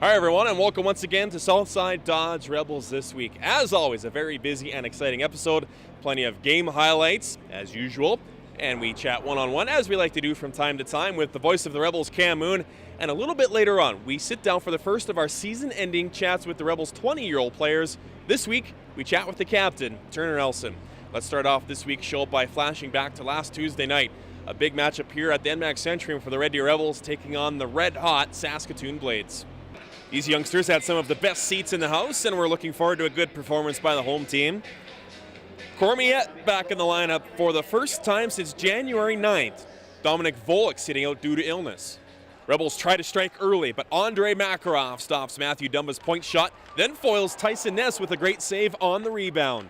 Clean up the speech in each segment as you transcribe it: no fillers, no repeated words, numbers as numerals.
Hi everyone, and welcome once again to Southside Dodge Rebels this week. As always, a very busy and exciting episode. Plenty of game highlights, as usual. And we chat one-on-one, as we like to do from time to time, with the voice of the Rebels, Cam Moon. And a little bit later on, we sit down for the first of our season-ending chats with the Rebels' 20-year-old players. This week, we chat with the captain, Turner Elson. Let's start off this week's show by flashing back to last Tuesday night. A big matchup here at the NMAX Centrium for the Red Deer Rebels, taking on the red-hot Saskatoon Blades. These youngsters had some of the best seats in the house, and we're looking forward to a good performance by the home team. Cormier back in the lineup for the first time since January 9th. Dominic Volek sitting out due to illness. Rebels try to strike early, but Andre Makarov stops Matthew Dumba's point shot, then foils Tyson Ness with a great save on the rebound.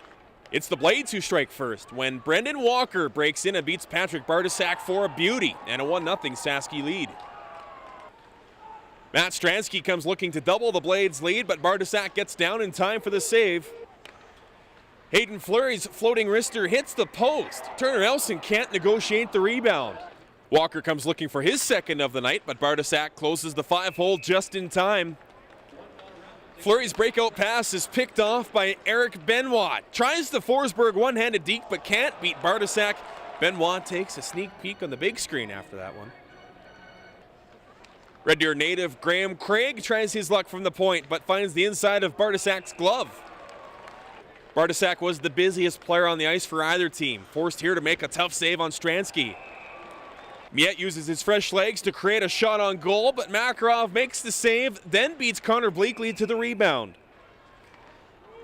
It's the Blades who strike first when Brendan Walker breaks in and beats Patrick Bartosak for a beauty and a 1-0 Saski lead. Matt Stransky comes looking to double the Blades' lead, but Bartosak gets down in time for the save. Hayden Fleury's floating wrister hits the post. Turner Elson can't negotiate the rebound. Walker comes looking for his second of the night, but Bartosak closes the 5-hole just in time. Fleury's breakout pass is picked off by Eric Benoit. Tries the Forsberg one-handed deke, but can't beat Bartosak. Benoit takes a sneak peek on the big screen after that one. Red Deer native Graham Craig tries his luck from the point, but finds the inside of Bartosak's glove. Bartosak was the busiest player on the ice for either team, forced here to make a tough save on Stransky. Miet uses his fresh legs to create a shot on goal, but Makarov makes the save, then beats Connor Bleakley to the rebound.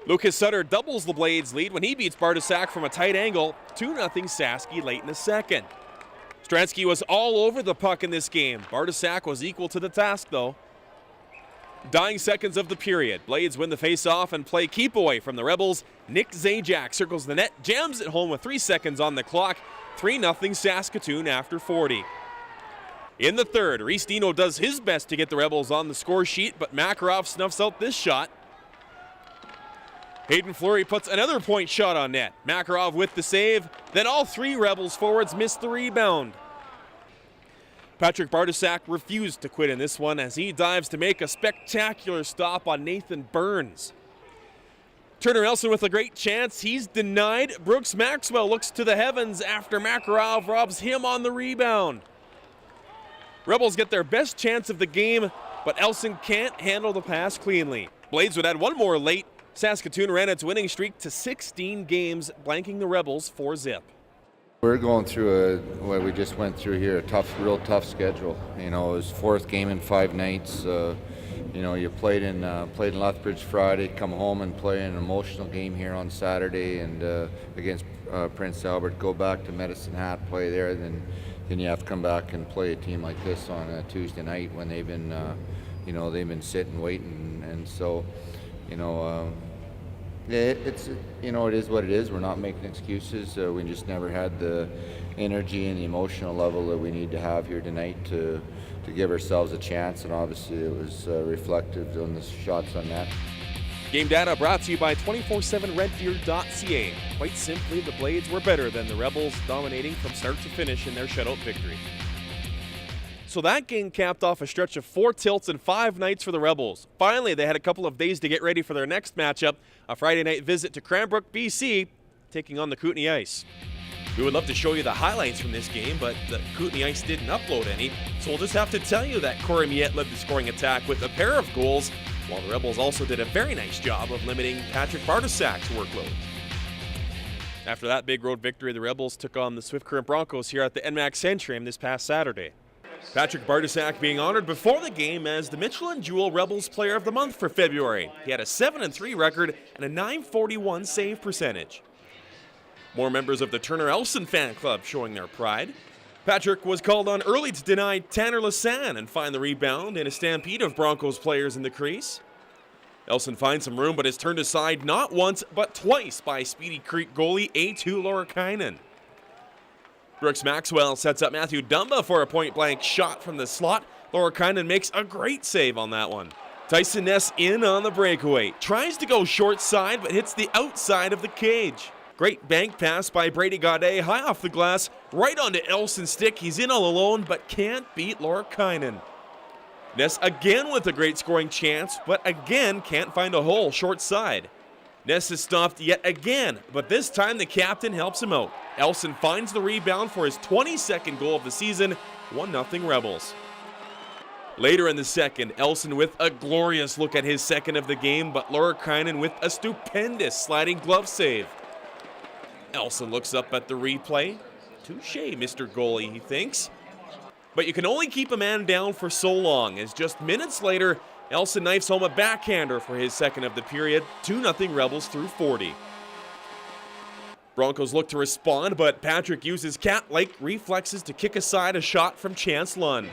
Lucas Sutter doubles the Blades' lead when he beats Bartosak from a tight angle, 2-0 Saski late in the second. Stransky was all over the puck in this game. Bartosak was equal to the task, though. Dying seconds of the period. Blades win the face-off and play keep away from the Rebels. Nick Zajac circles the net, jams it home with 3 seconds on the clock. 3-0 Saskatoon after 40. In the third, Reese Dino does his best to get the Rebels on the score sheet, but Makarov snuffs out this shot. Hayden Fleury puts another point shot on net. Makarov with the save. Then all three Rebels forwards miss the rebound. Patrick Bartosak refused to quit in this one as he dives to make a spectacular stop on Nathan Burns. Turner Elson with a great chance. He's denied. Brooks Maxwell looks to the heavens after Makarov robs him on the rebound. Rebels get their best chance of the game, but Elson can't handle the pass cleanly. Blades would add one more late. Saskatoon ran its winning streak to 16 games, blanking the Rebels 4-0. We're going through what we just went through here, a real tough schedule. You know, it was fourth game in 5 nights. You know, you played in Lethbridge Friday, come home and play an emotional game here on Saturday and against Prince Albert. Go back to Medicine Hat, play there, then you have to come back and play a team like this on a Tuesday night when they've been, you know, they've been sitting waiting, and so. You know, it's you know, it is what it is. We're not making excuses. We just never had the energy and the emotional level that we need to have here tonight to give ourselves a chance, and obviously it was reflective on the shots on net. Game data brought to you by 247reddeer.ca. Quite simply, the Blades were better than the Rebels, dominating from start to finish in their shutout victory. So that game capped off a stretch of 4 tilts and 5 nights for the Rebels. Finally, they had a couple of days to get ready for their next matchup, a Friday night visit to Cranbrook, BC, taking on the Kootenay Ice. We would love to show you the highlights from this game, but the Kootenay Ice didn't upload any, so we'll just have to tell you that Corey Miet led the scoring attack with a pair of goals, while the Rebels also did a very nice job of limiting Patrick Bartosak's workload. After that big road victory, the Rebels took on the Swift Current Broncos here at the NMAX Centrium this past Saturday. Patrick Bartosak being honored before the game as the Mitchell and Jewell Rebels Player of the Month for February. He had a 7-3 record and a .941 save percentage. More members of the Turner Elson fan club showing their pride. Patrick was called on early to deny Tanner Lassan and find the rebound in a stampede of Broncos players in the crease. Elson finds some room but is turned aside not once but twice by Speedy Creek goalie A2 Lorakainen. Brooks Maxwell sets up Matthew Dumba for a point-blank shot from the slot. Lorakainen makes a great save on that one. Tyson Ness in on the breakaway. Tries to go short side, but hits the outside of the cage. Great bank pass by Brady Gaudet, high off the glass, right onto Elson's stick. He's in all alone, but can't beat Lorakainen. Ness again with a great scoring chance, but again can't find a hole short side. Ness is stopped yet again, but this time the captain helps him out. Elson finds the rebound for his 22nd goal of the season, 1-0 Rebels. Later in the second, Elson with a glorious look at his second of the game, but Lorikainen with a stupendous sliding glove save. Elson looks up at the replay. Touché, Mr. Goalie, he thinks. But you can only keep a man down for so long, as just minutes later, Elson knifes home a backhander for his second of the period, 2-0 Rebels through 40. Broncos look to respond, but Patrick uses cat-like reflexes to kick aside a shot from Chance Lund.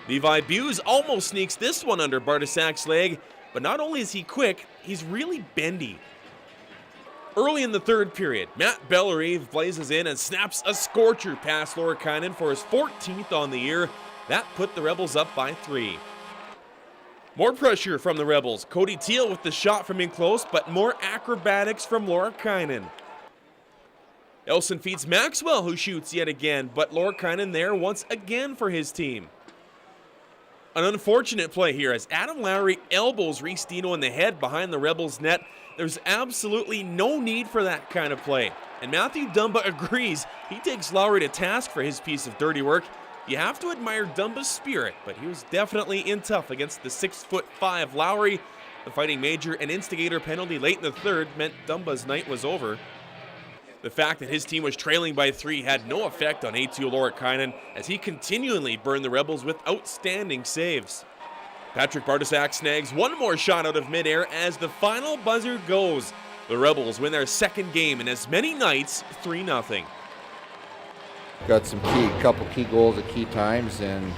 Levi Buse almost sneaks this one under Bardasak's leg, but not only is he quick, he's really bendy. Early in the third period, Matt Bellerive blazes in and snaps a scorcher past Lorikainen for his 14th on the year. That put the Rebels up by 3. More pressure from the Rebels. Cody Teal with the shot from in close, but more acrobatics from Lorikainen. Elson feeds Maxwell, who shoots yet again, but Lorikainen there once again for his team. An unfortunate play here as Adam Lowry elbows Reese Dino in the head behind the Rebels' net. There's absolutely no need for that kind of play. And Matthew Dumba agrees. He takes Lowry to task for his piece of dirty work. You have to admire Dumba's spirit, but he was definitely in tough against the 6'5" Lowry. The Fighting Major and instigator penalty late in the third meant Dumba's night was over. The fact that his team was trailing by 3 had no effect on A2 Lorikainen as he continually burned the Rebels with outstanding saves. Patrick Bardasak snags one more shot out of midair as the final buzzer goes. The Rebels win their second game in as many nights, 3-0. Got some couple key goals at key times, and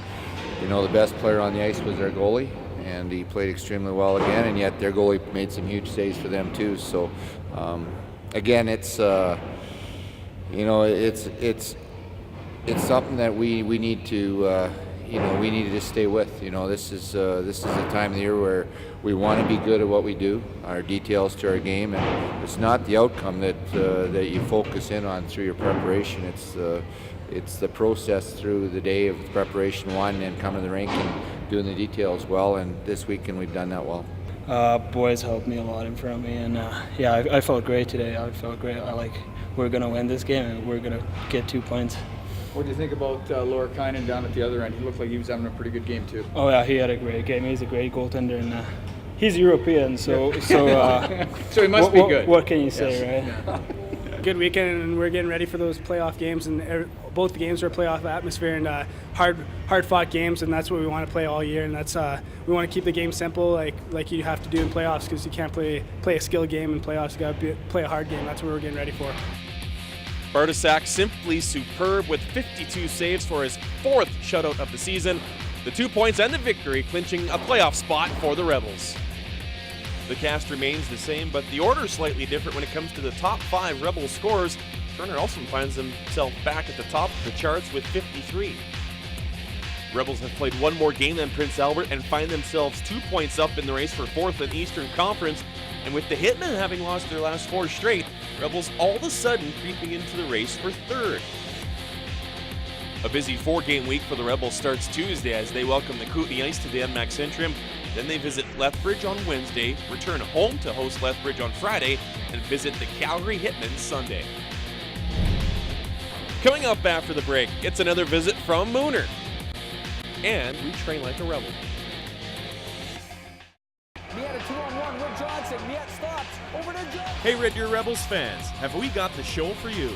the best player on the ice was their goalie, and he played extremely well again, and yet their goalie made some huge saves for them too. So again, it's it's something that we need to we need to just stay with. This is a time of the year where we want to be good at what we do, our details to our game, and it's not the outcome that you focus in on through your preparation. It's the process through the day of preparation one and coming to the rink and doing the details well. And this weekend we've done that well. Boys helped me a lot in front of me, and I felt great today. I felt great. We're going to win this game, and we're going to get 2 points. What do you think about Lorikainen down at the other end? He looked like he was having a pretty good game too. Oh yeah, he had a great game. He's a great goaltender, and he's European, so so he must be good. What can you say, yes. right? Yeah. Good weekend, and we're getting ready for those playoff games, and both the games are a playoff atmosphere and hard-fought games, and that's what we want to play all year. And that's we want to keep the game simple, like you have to do in playoffs, because you can't play a skill game in playoffs. You got to play a hard game. That's what we're getting ready for. Bardasak simply superb with 52 saves for his 4th shutout of the season. The 2 points and the victory clinching a playoff spot for the Rebels. The cast remains the same, but the order is slightly different when it comes to the top 5 Rebels scorers. Turner Elson finds himself back at the top of the charts with 53. Rebels have played one more game than Prince Albert and find themselves 2 points up in the race for 4th in Eastern Conference. And with the Hitmen having lost their last 4 straight, Rebels all of a sudden creeping into the race for 3rd. A busy 4-game week for the Rebels starts Tuesday as they welcome the Kootenay Ice to the NMAX Centrium. Then they visit Lethbridge on Wednesday, return home to host Lethbridge on Friday, and visit the Calgary Hitmen Sunday. Coming up after the break, it's another visit from Mooner. And we train like a Rebel. Miette 2-on-1 with Johnson. Miette stops. Over to Johnson. Hey Red Deer Rebels fans, have we got the show for you?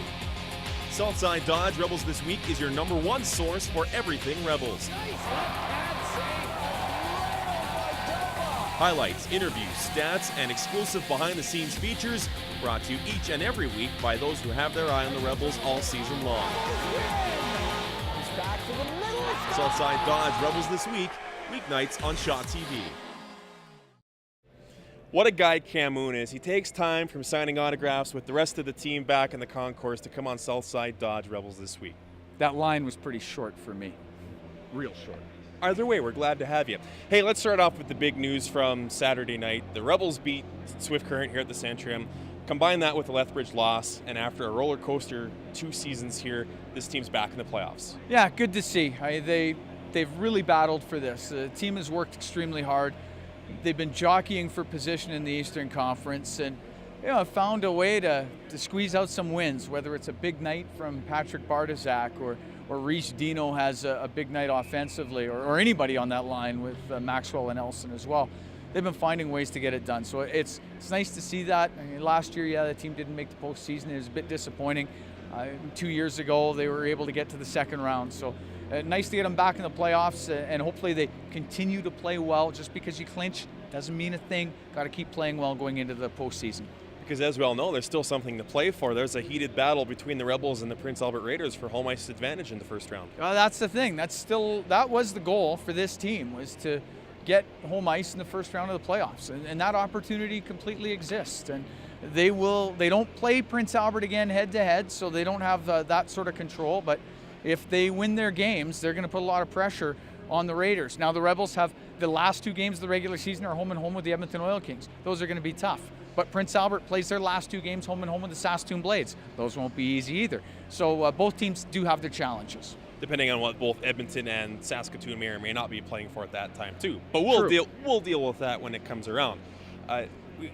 Southside Dodge Rebels This Week is your #1 source for everything Rebels. Nice left-hand save. Highlights, interviews, stats, and exclusive behind-the-scenes features brought to you each and every week by those who have their eye on the Rebels all season long. He's back to the middle. Southside Dodge Rebels This Week, weeknights on Shaw TV. What a guy Cam Moon is. He takes time from signing autographs with the rest of the team back in the concourse to come on Southside Dodge Rebels This Week. That line was pretty short for me. Real short. Either way, we're glad to have you. Hey, let's start off with the big news from Saturday night. The Rebels beat Swift Current here at the Centrium. Combine that with the Lethbridge loss, and after a roller coaster 2 seasons here, this team's back in the playoffs. Yeah, good to see. They they've really battled for this. The team has worked extremely hard. They've been jockeying for position in the Eastern Conference, and found a way to squeeze out some wins, whether it's a big night from Patrick Bartizak or Reese Dino has a big night offensively, or anybody on that line with Maxwell and Elson as well. They've been finding ways to get it done. So it's nice to see that. I mean, last year, the team didn't make the postseason. It was a bit disappointing. 2 years ago, they were able to get to the second round. So nice to get them back in the playoffs, and hopefully they continue to play well. Just because you clinch doesn't mean a thing. Got to keep playing well going into the postseason. Because as we all know, there's still something to play for. There's a heated battle between the Rebels and the Prince Albert Raiders for home ice advantage in the first round. That's the thing. That was the goal for this team, was to get home ice in the first round of the playoffs, and that opportunity completely exists. And they don't play Prince Albert again head to head, so they don't have that sort of control. But if they win their games, they're going to put a lot of pressure on the Raiders. Now the Rebels have the last 2 games of the regular season are home and home with the Edmonton Oil Kings. Those are going to be tough. But Prince Albert plays their last 2 games home and home with the Saskatoon Blades. Those won't be easy either. So both teams do have their challenges. Depending on what both Edmonton and Saskatoon may or may not be playing for at that time too. But we'll deal with that when it comes around.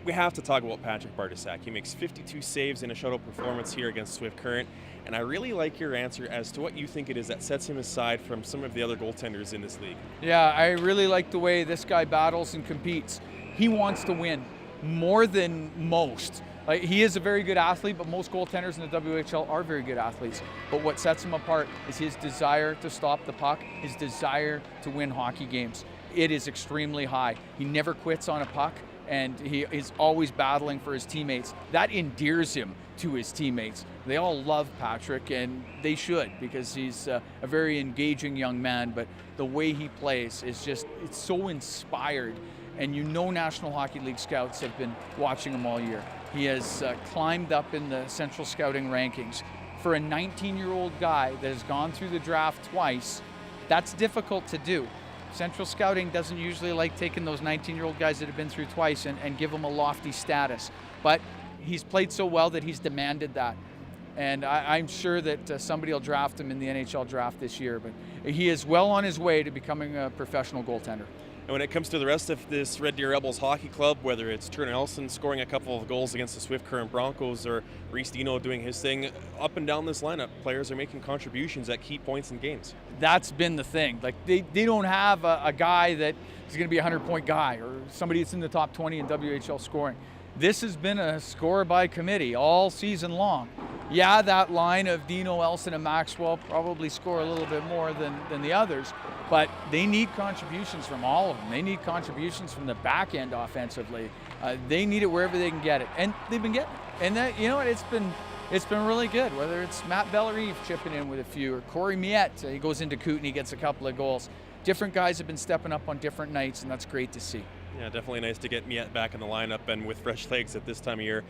We have to talk about Patrick Bartizak. He makes 52 saves in a shutout performance here against Swift Current. And I really like your answer as to what you think it is that sets him aside from some of the other goaltenders in this league. Yeah, I really like the way this guy battles and competes. He wants to win more than most. He is a very good athlete, but most goaltenders in the WHL are very good athletes. But what sets him apart is his desire to stop the puck, his desire to win hockey games. It is extremely high. He never quits on a puck, and he is always battling for his teammates. That endears him to his teammates. They all love Patrick, and they should, because he's a very engaging young man, but the way he plays is just, it's so inspired. And National Hockey League scouts have been watching him all year. He has climbed up in the Central Scouting rankings. For a 19-year-old guy that has gone through the draft twice, that's difficult to do. Central Scouting doesn't usually like taking those 19-year-old guys that have been through twice and give them a lofty status. But he's played so well that he's demanded that. And I'm sure that somebody will draft him in the NHL draft this year. But he is well on his way to becoming a professional goaltender. And when it comes to the rest of this Red Deer Rebels hockey club, whether it's Turner Elson scoring a couple of goals against the Swift Current Broncos or Reese Dino doing his thing, up and down this lineup, players are making contributions at key points in games. That's been the thing. Like they don't have a guy that is going to be a 100-point guy or somebody that's in the top 20 in WHL scoring. This has been a score by committee all season long. Yeah, that line of Dino, Elson, and Maxwell probably score a little bit more than the others, but they need contributions from all of them. They need contributions from the back end offensively. They need it wherever they can get it, and they've been getting it. And that, it's been really good. Whether it's Matt Bellerive chipping in with a few, or Corey Miette, he goes into Kootenay, gets a couple of goals. Different guys have been stepping up on different nights, and that's great to see. Yeah, definitely nice to get Miette back in the lineup and with fresh legs at this time of year.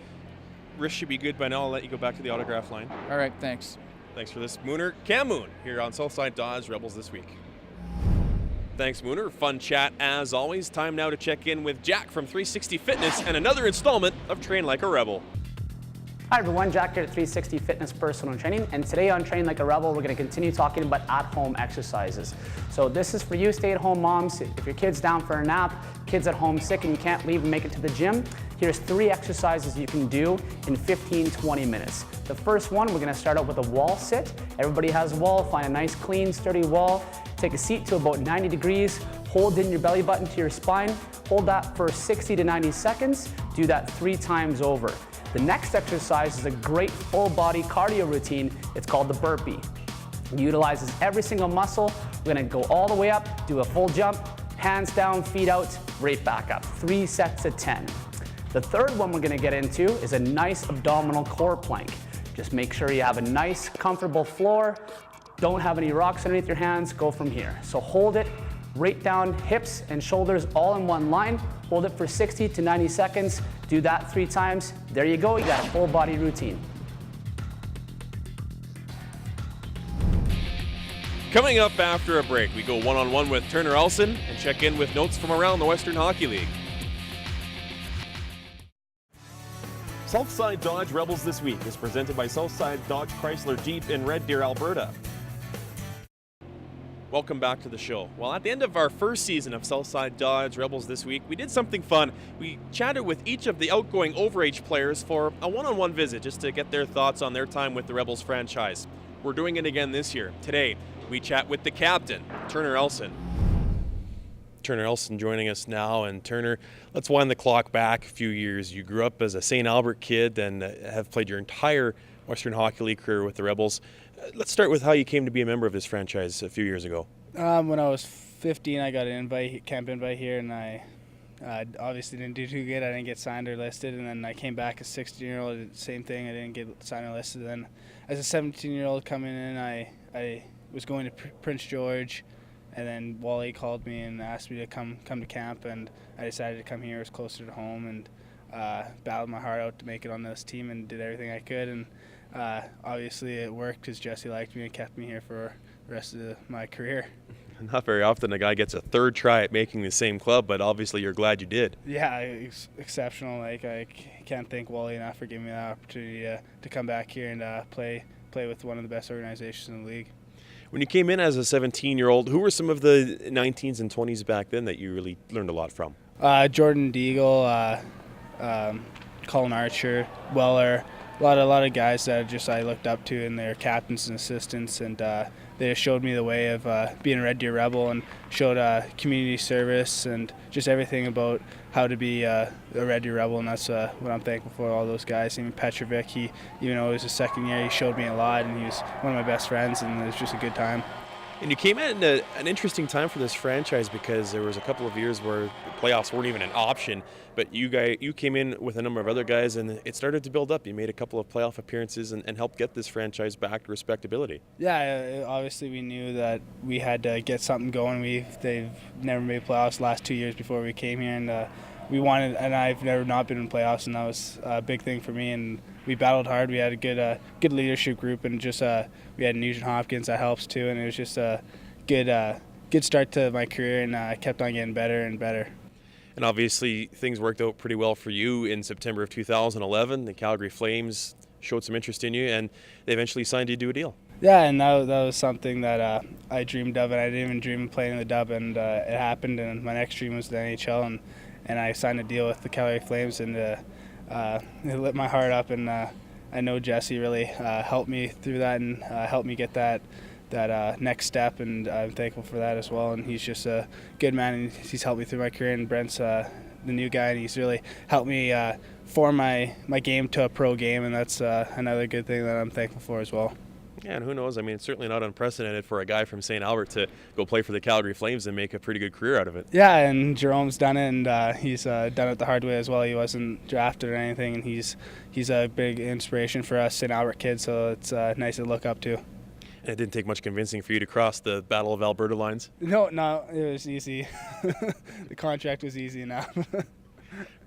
Wrist should be good by now. I'll let you go back to the autograph line. All right, thanks. Thanks for this, Mooner. Cam Moon here on Southside Dodge Rebels This Week. Thanks, Mooner. Fun chat as always. Time now to check in with Jack from 360 Fitness and another installment of Train Like a Rebel. Hi everyone, Jack here at 360 Fitness Personal Training, and today on Train Like a Rebel, we're going to continue talking about at-home exercises. So this is for you stay-at-home moms. If your kid's down for a nap, kid's at home sick and you can't leave and make it to the gym, here's 3 exercises you can do in 15-20 minutes. The first one, we're going to start out with a wall sit. Everybody has a wall. Find a nice, clean, sturdy wall. Take a seat to about 90 degrees. Hold in your belly button to your spine. Hold that for 60 to 90 seconds. Do that 3 times over. The next exercise is a great full body cardio routine. It's called the burpee. It utilizes every single muscle. We're gonna go all the way up, do a full jump, hands down, feet out, right back up. 3 sets of 10. The third one we're gonna get into is a nice abdominal core plank. Just make sure you have a nice, comfortable floor. Don't have any rocks underneath your hands, go from here. So hold it, right down, hips and shoulders all in one line. Hold it for 60 to 90 seconds. Do that 3 times. There you go, you got a full body routine. Coming up after a break, we go one-on-one with Turner Elson and check in with notes from around the Western Hockey League. Southside Dodge Rebels This Week is presented by Southside Dodge Chrysler Jeep in Red Deer, Alberta. Welcome back to the show. Well, at the end of our first season of Southside Dodge Rebels this week, we did something fun. We chatted with each of the outgoing overage players for a one-on-one visit just to get their thoughts on their time with the Rebels franchise. We're doing it again this year. Today, we chat with the captain, Turner Elson. Turner Elson joining us now. And Turner, let's wind the clock back a few years. You grew up as a St. Albert kid and have played your entire Western Hockey League career with the Rebels. Let's start with how you came to be a member of this franchise a few years ago. When I was 15, I got an camp invite here, and I obviously didn't do too good. I didn't get signed or listed, and then I came back as a 16-year-old, same thing. I didn't get signed or listed. Then as a 17-year-old coming in, I was going to Prince George, and then Wally called me and asked me to come to camp, and I decided to come here. It was closer to home, and battled my heart out to make it on this team and did everything I could. And obviously it worked because Jesse liked me and kept me here for the rest of my career. Not very often a guy gets a third try at making the same club, but obviously you're glad you did. Yeah, it's exceptional. Like, I can't thank Wally enough for giving me that opportunity to come back here and play with one of the best organizations in the league. When you came in as a 17-year-old, who were some of the 19s and 20s back then that you really learned a lot from? Jordan Deagle, Colin Archer, Weller, a lot of guys that I looked up to, and they're captains and assistants, and they just showed me the way of being a Red Deer Rebel and showed community service and just everything about how to be a Red Deer Rebel, and that's what I'm thankful for, all those guys. Even Petrovic, even though it was his second year, he showed me a lot, and he was one of my best friends, and it was just a good time. And you came in at an interesting time for this franchise because there was a couple of years where the playoffs weren't even an option, but you came in with a number of other guys, and it started to build up. You made a couple of playoff appearances and helped get this franchise back to respectability. Yeah, obviously we knew that we had to get something going. They've never made playoffs the last 2 years before we came here, and we wanted, and I've never not been in playoffs, and that was a big thing for me. And we battled hard. We had a good leadership group, and just we had Nugent Hopkins that helps too, and it was just a good start to my career, and I kept on getting better and better. And obviously things worked out pretty well for you in September of 2011. The Calgary Flames showed some interest in you, and they eventually signed you to a deal. Yeah, and that was something that I dreamed of, and I didn't even dream of playing in the Dub, and it happened. And my next dream was the NHL, and I signed a deal with the Calgary Flames, and it lit my heart up. And I know Jesse really helped me through that and helped me get that next step, and I'm thankful for that as well. And he's just a good man, and he's helped me through my career. And Brent's the new guy, and he's really helped me form my game to a pro game, and that's another good thing that I'm thankful for as well. Yeah, and who knows? I mean, it's certainly not unprecedented for a guy from St. Albert to go play for the Calgary Flames and make a pretty good career out of it. Yeah, and Jerome's done it, and he's done it the hard way as well. He wasn't drafted or anything, and he's a big inspiration for us St. Albert kids, so it's nice to look up to. And it didn't take much convincing for you to cross the Battle of Alberta lines? No, it was easy. The contract was easy enough.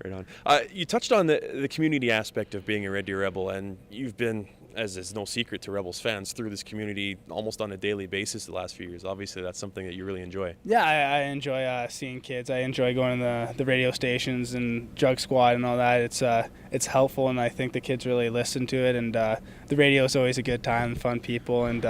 Right on. You touched on the community aspect of being a Red Deer Rebel, and you've been, as is no secret to Rebels fans, through this community almost on a daily basis the last few years. Obviously, that's something that you really enjoy. Yeah, I enjoy seeing kids. I enjoy going to the radio stations and Drug Squad and all that. It's helpful, and I think the kids really listen to it. And the radio is always a good time, fun people, and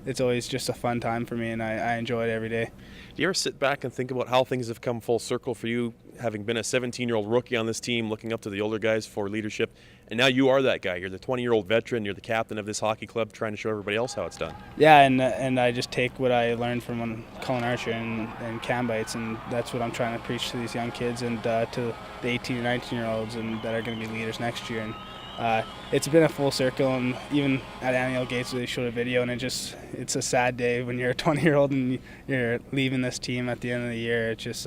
it's always just a fun time for me, and I enjoy it every day. Do you ever sit back and think about how things have come full circle for you, having been a 17-year-old rookie on this team, looking up to the older guys for leadership, and now you are that guy. You're the 20-year-old veteran. You're the captain of this hockey club, trying to show everybody else how it's done. Yeah, and I just take what I learned from Colin Archer and Cam Bites, and that's what I'm trying to preach to these young kids and to the 18 and 19-year-olds and that are going to be leaders next year. And it's been a full circle, and even at Annual Gates they showed a video, and it's a sad day when you're a 20-year-old and you're leaving this team at the end of the year. It's just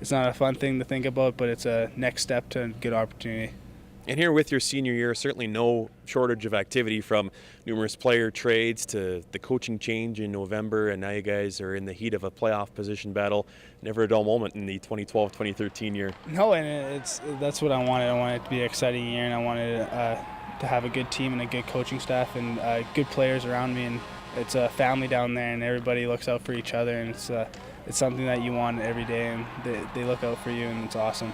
it's not a fun thing to think about, but it's a next step to a good opportunity. And here with your senior year, certainly no shortage of activity, from numerous player trades to the coaching change in November, and now you guys are in the heat of a playoff position battle. Never a dull moment in the 2012-2013 year. No, and that's what I wanted. I wanted it to be an exciting year, and I wanted to have a good team and a good coaching staff and good players around me. And it's a family down there, and everybody looks out for each other, and it's something that you want every day, and they look out for you, and it's awesome.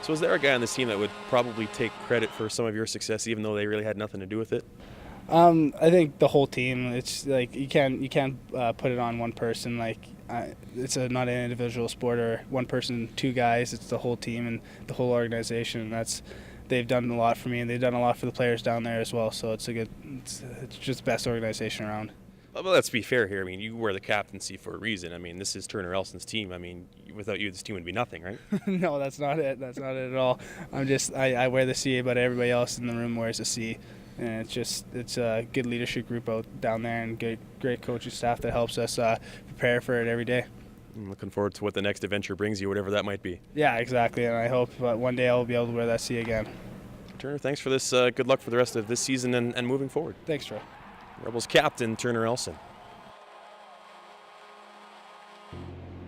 So is there a guy on this team that would probably take credit for some of your success, even though they really had nothing to do with it? I think the whole team. It's like you can't put it on one person. Like it's not an individual sport or one person, two guys. It's the whole team and the whole organization. And they've done a lot for me, and they've done a lot for the players down there as well. So it's just the best organization around. Well, let's be fair here. I mean, you wear the captaincy for a reason. I mean, this is Turner Elson's team. I mean, without you, this team would be nothing, right? No, that's not it. That's not it at all. I wear the C, but everybody else in the room wears the C. And it's a good leadership group out down there, and great coaching staff that helps us prepare for it every day. I'm looking forward to what the next adventure brings you, whatever that might be. Yeah, exactly. And I hope one day I'll be able to wear that C again. Turner, thanks for this. Good luck for the rest of this season and moving forward. Thanks, Troy. Rebels captain Turner Elson.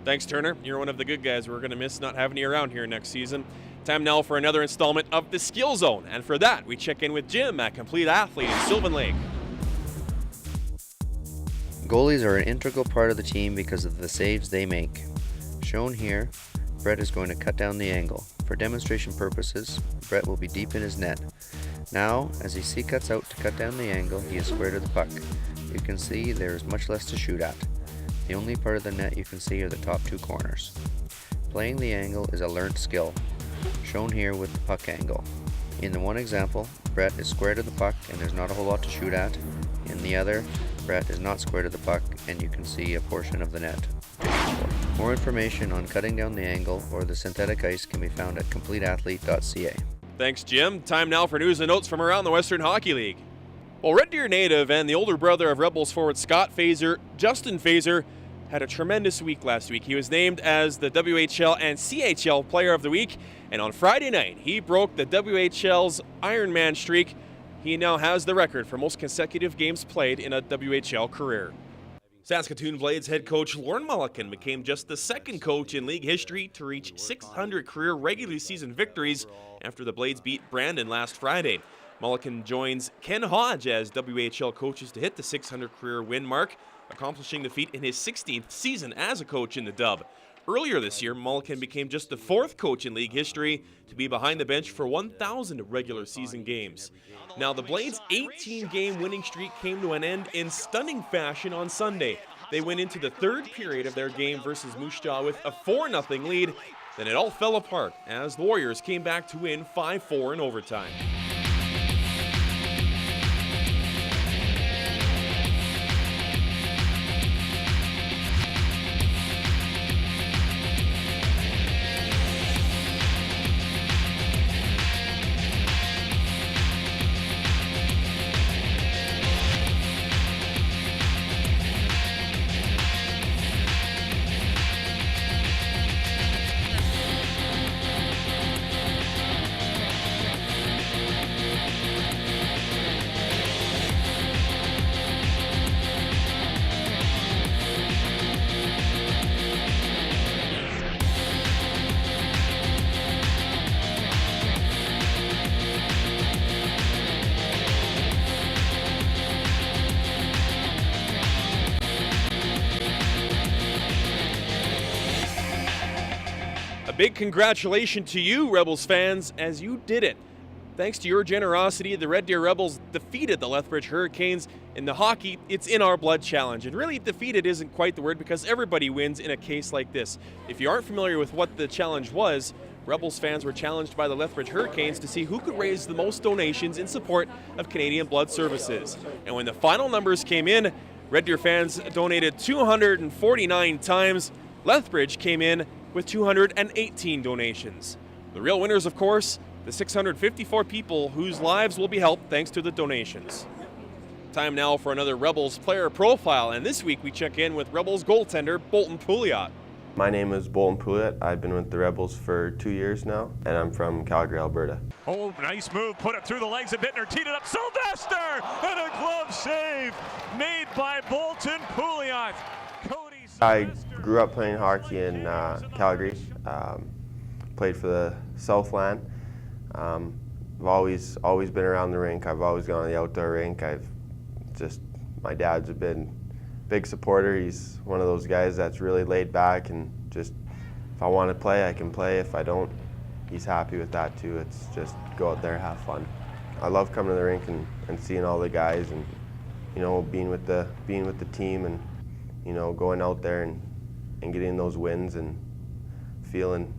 Thanks, Turner. You're one of the good guys. We're going to miss not having you around here next season. Time now for another installment of the Skill Zone. And for that, we check in with Jim at Complete Athlete in Sylvan Lake. Goalies are an integral part of the team because of the saves they make. Shown here, Brett is going to cut down the angle. For demonstration purposes, Brett will be deep in his net. Now, as he C-cuts out to cut down the angle, he is square to the puck. You can see there is much less to shoot at. The only part of the net you can see are the top two corners. Playing the angle is a learned skill, shown here with the puck angle. In the one example, Brett is square to the puck and there's not a whole lot to shoot at. In the other, Brett is not square to the puck and you can see a portion of the net. More information on cutting down the angle or the synthetic ice can be found at completeathlete.ca. Thanks, Jim. Time now for news and notes from around the Western Hockey League. Well, Red Deer native and the older brother of Rebels forward Scott Fazer, Justin Fazer, had a tremendous week last week. He was named as the WHL and CHL Player of the Week, and on Friday night, he broke the WHL's Ironman streak. He now has the record for most consecutive games played in a WHL career. Saskatoon Blades head coach Lorne Mulliken became just the second coach in league history to reach 600 career regular season victories after the Blades beat Brandon last Friday. Mulliken joins Ken Hodge as WHL coaches to hit the 600 career win mark, accomplishing the feat in his 16th season as a coach in the dub. Earlier this year, Mulliken became just the fourth coach in league history to be behind the bench for 1,000 regular season games. Now, the Blades' 18-game winning streak came to an end in stunning fashion on Sunday. They went into the third period of their game versus Moose Jaw with a 4-0 lead. Then it all fell apart as the Warriors came back to win 5-4 in overtime. A big congratulations to you, Rebels fans, as you did it. Thanks to your generosity, the Red Deer Rebels defeated the Lethbridge Hurricanes in the Hockey It's in Our Blood Challenge. And really, defeated isn't quite the word because everybody wins in a case like this. If you aren't familiar with what the challenge was, Rebels fans were challenged by the Lethbridge Hurricanes to see who could raise the most donations in support of Canadian Blood Services. And when the final numbers came in, Red Deer fans donated 249 times. Lethbridge came in with 218 donations. The real winners, of course, the 654 people whose lives will be helped thanks to the donations. Time now for another Rebels player profile, and this week we check in with Rebels goaltender Bolton Pouliot. My name is Bolton Pouliot. I've been with the Rebels for 2 years now, and I'm from Calgary, Alberta. Oh, nice move, put it through the legs of Bittner, teed it up, Sylvester, and a glove save made by Bolton Pouliot. I grew up playing hockey in Calgary, played for the Southland. I've always been around the rink. I've always gone to the outdoor rink. My dad's been a big supporter. He's one of those guys that's really laid back and just, if I want to play, I can play. If I don't, he's happy with that too. It's just go out there, have fun. I love coming to the rink and seeing all the guys and, you know, being with the team and, you know, going out there and getting those wins and feeling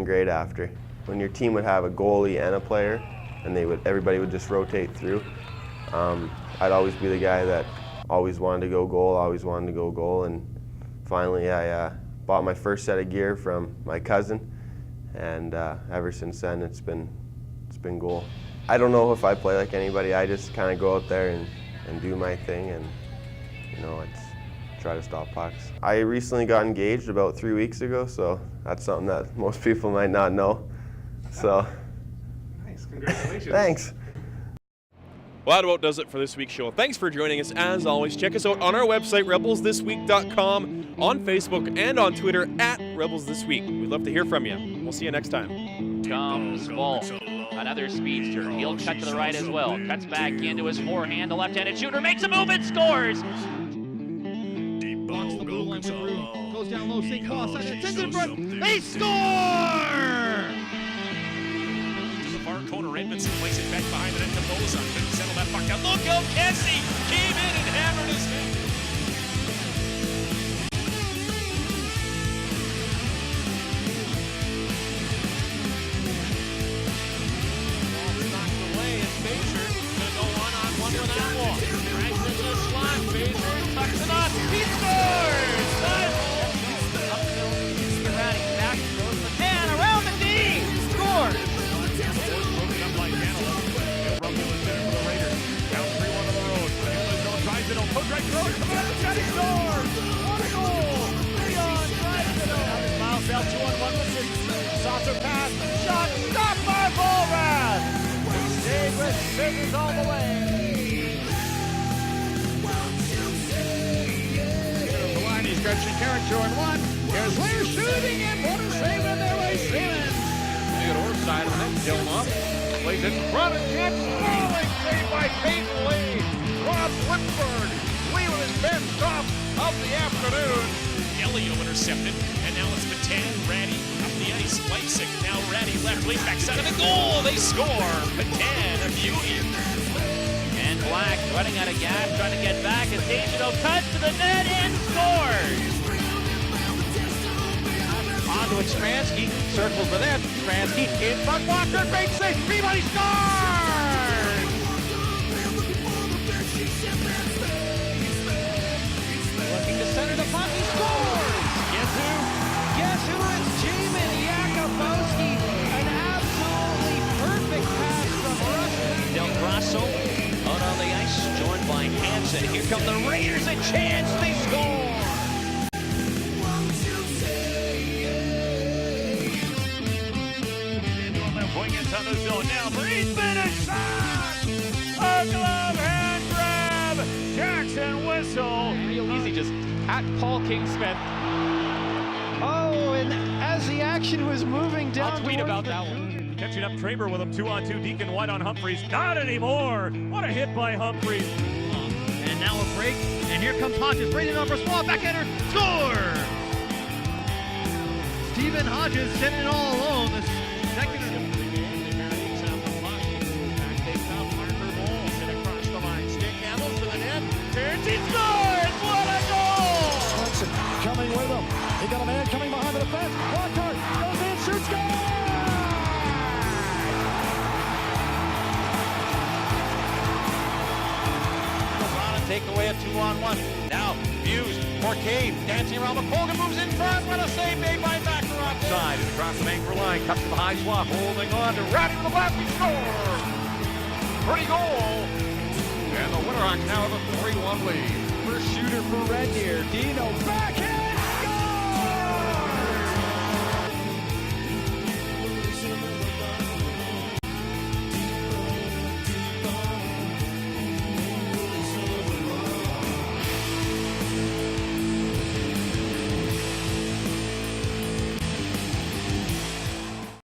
great after. When your team would have a goalie and a player and everybody would just rotate through, I'd always be the guy that always wanted to go goal, and finally I bought my first set of gear from my cousin, and ever since then it's been goal. I don't know if I play like anybody. I just kind of go out there and do my thing, and, you know, try to stop pucks. I recently got engaged about 3 weeks ago, so that's something that most people might not know. So, nice, congratulations. Thanks. Well, that about does it for this week's show. Thanks for joining us. As always, check us out on our website, rebelsthisweek.com, on Facebook, and on Twitter @RebelsThisWeek. We'd love to hear from you. We'll see you next time. Comes Bull, another speedster. He'll cut to the right as well. Cuts back into his forehand. The left-handed shooter makes a move and scores. Blocks the blue line with room. Goes down low, St. Paul side, sends it in front. They score! The far corner, Edmondson plays it back behind the net to Bozon. Couldn't settle that puck down. Look out, Kessie came in and hammered his head. Knocked away, and Fraser gonna go one-on-one with that one. Drags into the slot. Fraser tucks it up. He scores! Uphill, Ratty back, throws the man around the knee. Scores! Miles 2-on-1 with Saucer pass, shot, stopped by Volrath! Stayed with scissors all the way. Here's the line, he's got Shakaric 2-on-1. Here's Lear shooting and what a save in there by Siemens. Theodore side of the net, Gilmour plays it in front of Jets. Falling save by Peyton Lee. Rob Whitford, Lee with his best stop of the afternoon. Elio intercepted, and now it's Patan, Ratty up the ice, Leipzig. Now Ratty left, lead back side of the goal. They score. Patan, a beauty. And Black running out of gas, trying to get back. And Dejanov cuts to the net and scores. On to it, Stransky, circles the net. Stransky in front, Walker, great save. Peabody scores! Looking to center the puck, he scores! Guess who? It's Jamin Yakubowski. An absolutely perfect pass from Rusty. Del Grasso out on the ice, joined by Hansen. Here come the Raiders, a chance, they score! Going into the zone now. Friedman, a shot! A glove hand grab! Jackson whistle. Real easy, just at Paul Kingsmith. Oh, and as the action was moving down, I'll tweet about that one. Catching up Traber with him, 2-on-2. Deacon White on Humphreys. Not anymore. What a hit by Humphreys. and now a break, and here comes Hodges, raising it over Swab, backhander, score! Stephen Hodges sending it all alone. The second. He scores! What a goal! Swenson coming with him. He got a man coming behind the defense. Lockhart goes in, shoots, goal! Take away a 2-on-1. Now Hughes, Morcade, dancing around. McColgan moves in front. What a save made by Baccarat. Side and across the anchor line, cuts to the high slot, holding on to Ratty with the left, he scores! Pretty goal! And the Winterhawks now have a 3-1 lead. First shooter for Red Deer. Dino back in.